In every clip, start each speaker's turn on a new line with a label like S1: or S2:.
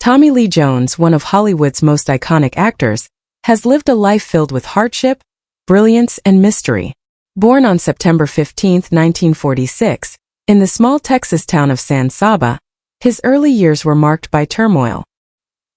S1: Tommy Lee Jones, one of Hollywood's most iconic actors, has lived a life filled with hardship, brilliance, and mystery. Born on September 15, 1946, in the small Texas town of San Saba, his early years were marked by turmoil.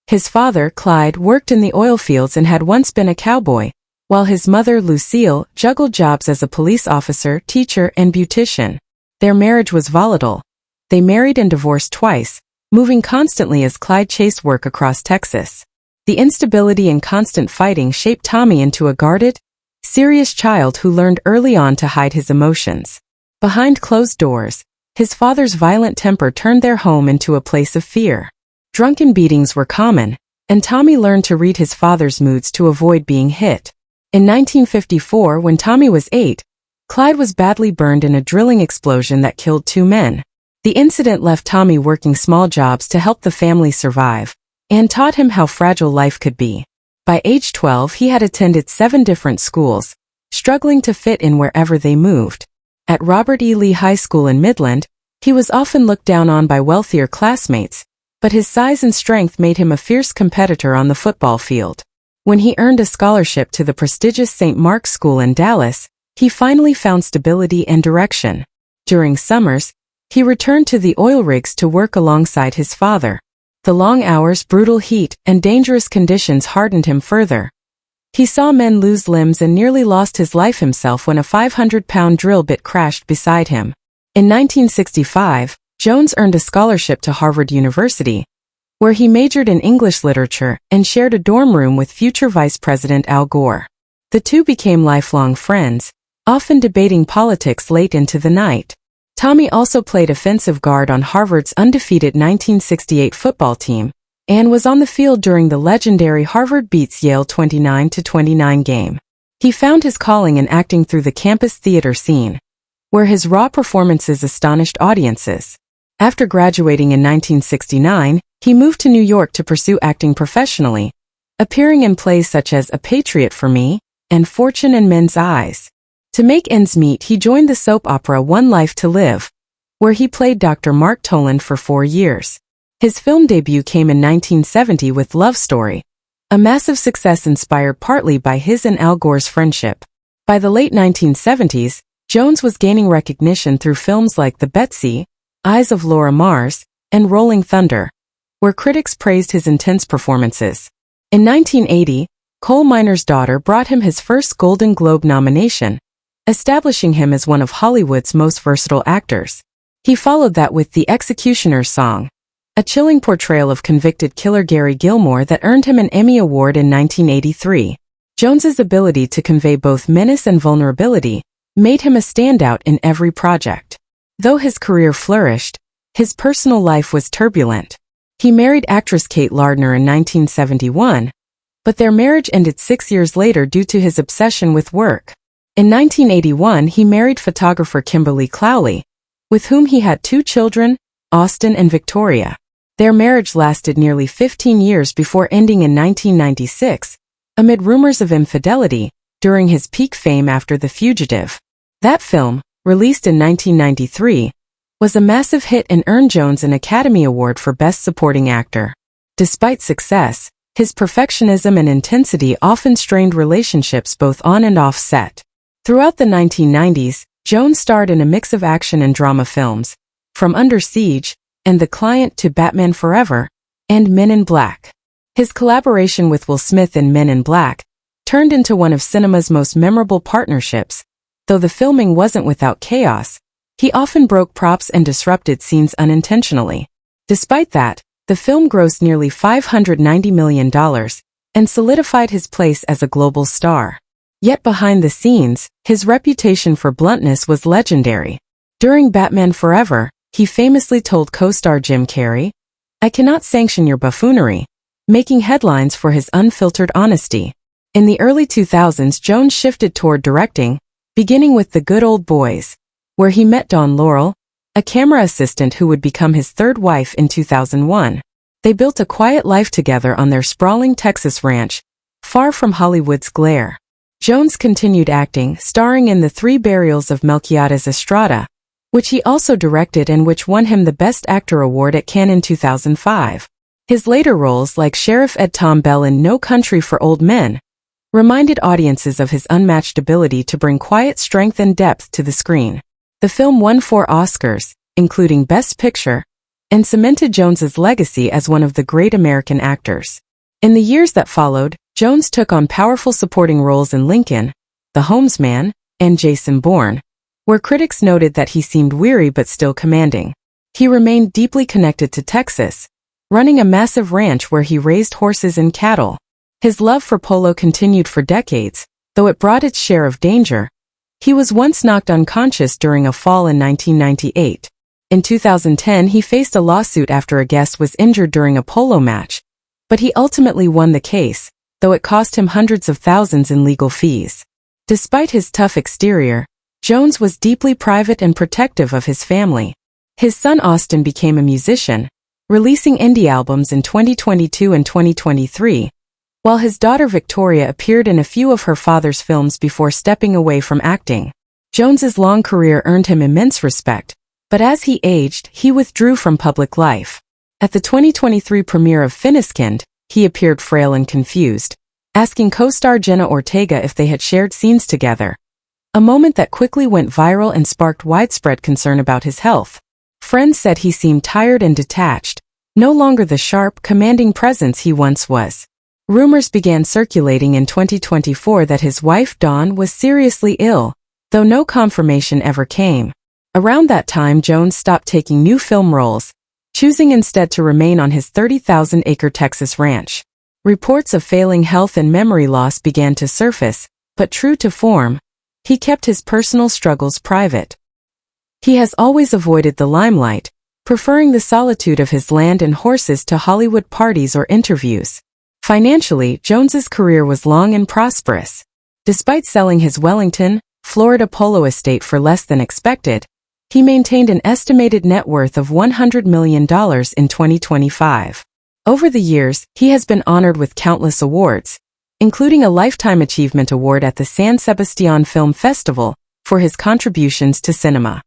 S1: His father, Clyde, worked in the oil fields and had once been a cowboy, while his mother, Lucille, juggled jobs as a police officer, teacher, and beautician. Their marriage was volatile. They married and divorced twice, moving constantly as Clyde chased work across Texas. The instability and constant fighting shaped Tommy into a guarded, serious child who learned early on to hide his emotions. Behind closed doors, his father's violent temper turned their home into a place of fear. Drunken beatings were common, and Tommy learned to read his father's moods to avoid being hit. In 1954, when Tommy was 8, Clyde was badly burned in a drilling explosion that killed 2 men. The incident left Tommy working small jobs to help the family survive, and taught him how fragile life could be. By age 12, he had attended 7 different schools, struggling to fit in wherever they moved. At Robert E. Lee High School in Midland, he was often looked down on by wealthier classmates, but his size and strength made him a fierce competitor on the football field. When he earned a scholarship to the prestigious St. Mark's School in Dallas, he finally found stability and direction. During summers, he returned to the oil rigs to work alongside his father. The long hours, brutal heat, and dangerous conditions hardened him further. He saw men lose limbs and nearly lost his life himself when a 500-pound drill bit crashed beside him. In 1965, Jones earned a scholarship to Harvard University, where he majored in English literature and shared a dorm room with future Vice President Al Gore. The two became lifelong friends, often debating politics late into the night. Tommy also played offensive guard on Harvard's undefeated 1968 football team, and was on the field during the legendary Harvard beats Yale 29-29 game. He found his calling in acting through the campus theater scene, where his raw performances astonished audiences. After graduating in 1969, he moved to New York to pursue acting professionally, appearing in plays such as A Patriot for Me and Fortune in Men's Eyes. To make ends meet, he joined the soap opera One Life to Live, where he played Dr. Mark Toland for 4 years. His film debut came in 1970 with Love Story, a massive success inspired partly by his and Al Gore's friendship. By the late 1970s, Jones was gaining recognition through films like The Betsy, Eyes of Laura Mars, and Rolling Thunder, where critics praised his intense performances. In 1980, Coal Miner's Daughter brought him his first Golden Globe nomination, establishing him as one of Hollywood's most versatile actors. He followed that with The Executioner's Song, a chilling portrayal of convicted killer Gary Gilmore that earned him an Emmy Award in 1983. Jones's ability to convey both menace and vulnerability made him a standout in every project. Though his career flourished, his personal life was turbulent. He married actress Kate Lardner in 1971, but their marriage ended 6 years later due to his obsession with work. In 1981, he married photographer Kimberly Clowley, with whom he had 2 children, Austin and Victoria. Their marriage lasted nearly 15 years before ending in 1996, amid rumors of infidelity, during his peak fame after The Fugitive. That film, released in 1993, was a massive hit and earned Jones an Academy Award for Best Supporting Actor. Despite success, his perfectionism and intensity often strained relationships both on and off set. Throughout the 1990s, Jones starred in a mix of action and drama films, from Under Siege and The Client to Batman Forever and Men in Black. His collaboration with Will Smith in Men in Black turned into one of cinema's most memorable partnerships. Though the filming wasn't without chaos, he often broke props and disrupted scenes unintentionally. Despite that, the film grossed nearly $590 million and solidified his place as a global star. Yet behind the scenes, his reputation for bluntness was legendary. During Batman Forever, he famously told co-star Jim Carrey, "I cannot sanction your buffoonery," making headlines for his unfiltered honesty. In the early 2000s, Jones shifted toward directing, beginning with The Good Old Boys, where he met Dawn Laurel, a camera assistant who would become his third wife in 2001. They built a quiet life together on their sprawling Texas ranch, far from Hollywood's glare. Jones continued acting, starring in The 3 Burials of Melquiades Estrada, which he also directed and which won him the Best Actor award at Cannes in 2005. His later roles, like Sheriff Ed Tom Bell in No Country for Old Men, reminded audiences of his unmatched ability to bring quiet strength and depth to the screen. The film won 4 Oscars, including Best Picture, and cemented Jones's legacy as one of the great American actors. In the years that followed, Jones took on powerful supporting roles in Lincoln, The Homesman, and Jason Bourne, where critics noted that he seemed weary but still commanding. He remained deeply connected to Texas, running a massive ranch where he raised horses and cattle. His love for polo continued for decades, though it brought its share of danger. He was once knocked unconscious during a fall in 1998. In 2010, he faced a lawsuit after a guest was injured during a polo match, but he ultimately won the case, though it cost him hundreds of thousands in legal fees. Despite his tough exterior, Jones was deeply private and protective of his family. His son Austin became a musician, releasing indie albums in 2022 and 2023, while his daughter Victoria appeared in a few of her father's films before stepping away from acting. Jones's long career earned him immense respect, but as he aged, he withdrew from public life. At the 2023 premiere of Finiskind, he appeared frail and confused, asking co-star Jenna Ortega if they had shared scenes together, a moment that quickly went viral and sparked widespread concern about his health. Friends said he seemed tired and detached, no longer the sharp, commanding presence he once was. Rumors began circulating in 2024 that his wife Dawn was seriously ill, though no confirmation ever came. Around that time, Jones stopped taking new film roles, choosing instead to remain on his 30,000-acre Texas ranch. Reports of failing health and memory loss began to surface, but true to form, he kept his personal struggles private. He has always avoided the limelight, preferring the solitude of his land and horses to Hollywood parties or interviews. Financially, Jones's career was long and prosperous. Despite selling his Wellington, Florida polo estate for less than expected, he maintained an estimated net worth of $100 million in 2025. Over the years, he has been honored with countless awards, including a Lifetime Achievement Award at the San Sebastian Film Festival, for his contributions to cinema.